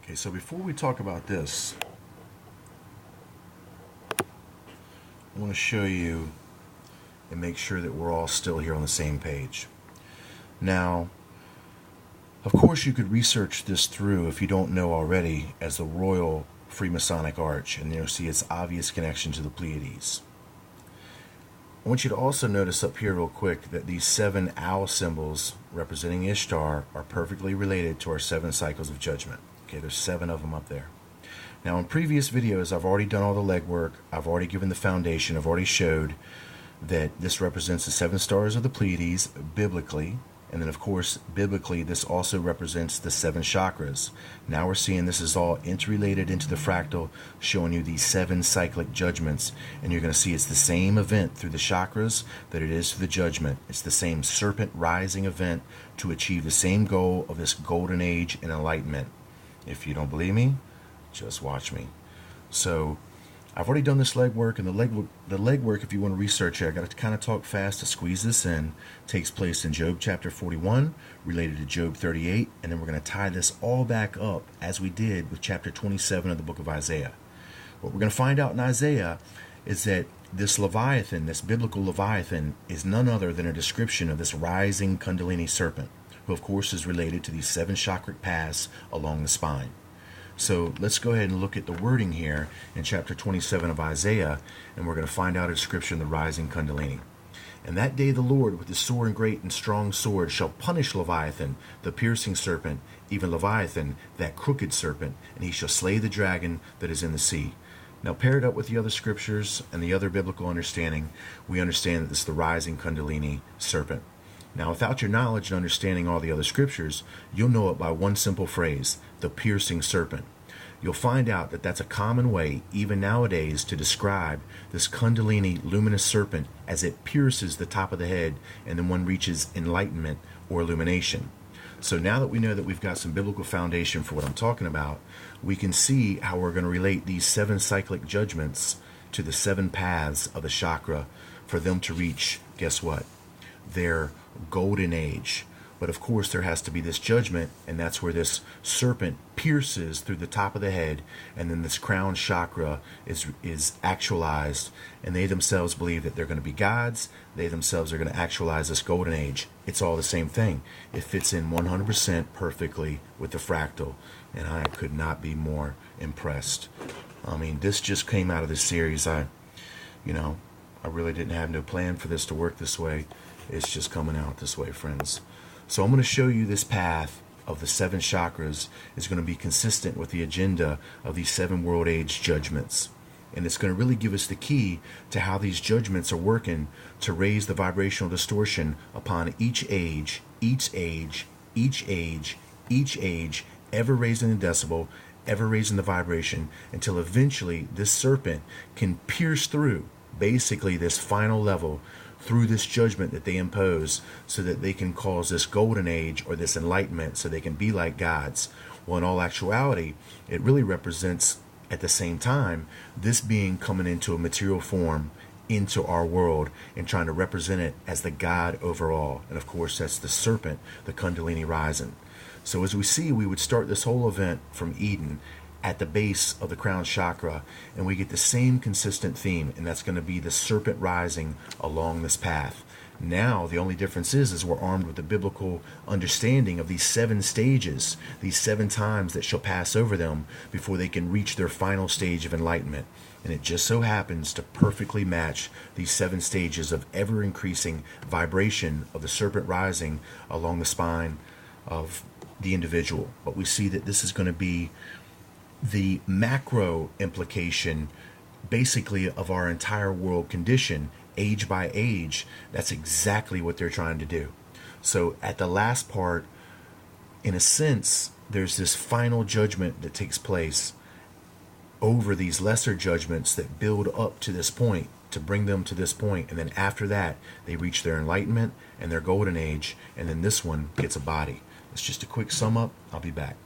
Okay, so before we talk about this, I want to show you and make sure that we're all still here on the same page. Now, of course, you could research this through, if you don't know already, as the Royal Freemasonic Arch, and you'll see its obvious connection to the Pleiades. I want you to also notice up here real quick that these 7 owl symbols representing Ishtar are perfectly related to our 7 cycles of judgment. Okay, there's 7 of them up there. Now, in previous videos, I've already done all the legwork. I've already given the foundation. I've already showed that this represents the 7 stars of the Pleiades biblically. And then, of course, biblically, this also represents the 7 chakras. Now we're seeing this is all interrelated into the fractal, showing you these 7 cyclic judgments. And you're going to see it's the same event through the chakras that it is through the judgment. It's the same serpent rising event to achieve the same goal of this golden age and enlightenment. If you don't believe me, just watch me. So I've already done this legwork, and the legwork, if you want to research it, I got to kind of talk fast to squeeze this in, takes place in Job chapter 41, related to Job 38, and then we're going to tie this all back up as we did with chapter 27 of the book of Isaiah. What we're going to find out in Isaiah is that this Leviathan, this biblical Leviathan, is none other than a description of this rising Kundalini serpent, who of course is related to these 7 chakric paths along the spine. So let's go ahead and look at the wording here in chapter 27 of Isaiah, and we're going to find out a description of the rising Kundalini. And that day the Lord with his sore and great and strong sword shall punish Leviathan, the piercing serpent, even Leviathan, that crooked serpent, and he shall slay the dragon that is in the sea. Now, paired up with the other scriptures and the other biblical understanding, we understand that this is the rising Kundalini serpent. Now, without your knowledge and understanding all the other scriptures, you'll know it by one simple phrase, the piercing serpent. You'll find out that that's a common way, even nowadays, to describe this Kundalini luminous serpent as it pierces the top of the head and then one reaches enlightenment or illumination. So now that we know that we've got some biblical foundation for what I'm talking about, we can see how we're going to relate these 7 cyclic judgments to the 7 paths of the chakra for them to reach, guess what? Their golden age. But of course there has to be this judgment, and that's where this serpent pierces through the top of the head, and then this crown chakra is actualized, and they themselves believe that they're going to be gods. They themselves are going to actualize this golden age. It's all the same thing. It fits in 100% perfectly with the fractal, and I could not be more impressed. I mean, this just came out of this series. I really didn't have no plan for this to work this way. It's just coming out this way, friends. So I'm going to show you this path of the 7 chakras is going to be consistent with the agenda of these 7 world age judgments. And it's going to really give us the key to how these judgments are working to raise the vibrational distortion upon each age, ever raising the decibel, ever raising the vibration, until eventually this serpent can pierce through basically this final level through this judgment that they impose, so that they can cause this golden age or this enlightenment so they can be like gods. Well, in all actuality, it really represents at the same time this being coming into a material form into our world and trying to represent it as the God overall. And of course, that's the serpent, the Kundalini rising. So as we see, we would start this whole event from Eden at the base of the crown chakra, and we get the same consistent theme, and that's going to be the serpent rising along this path. Now the only difference is we're armed with the biblical understanding of these 7 stages, these 7 times that shall pass over them before they can reach their final stage of enlightenment. And it just so happens to perfectly match these 7 stages of ever increasing vibration of the serpent rising along the spine of the individual. But we see that this is going to be the macro implication basically of our entire world condition, age by age. That's exactly what they're trying to do. So at the last part, in a sense, there's this final judgment that takes place over these lesser judgments that build up to this point, to bring them to this point, and then after that they reach their enlightenment and their golden age, and then this one gets a body. It's just a quick sum up. I'll be back.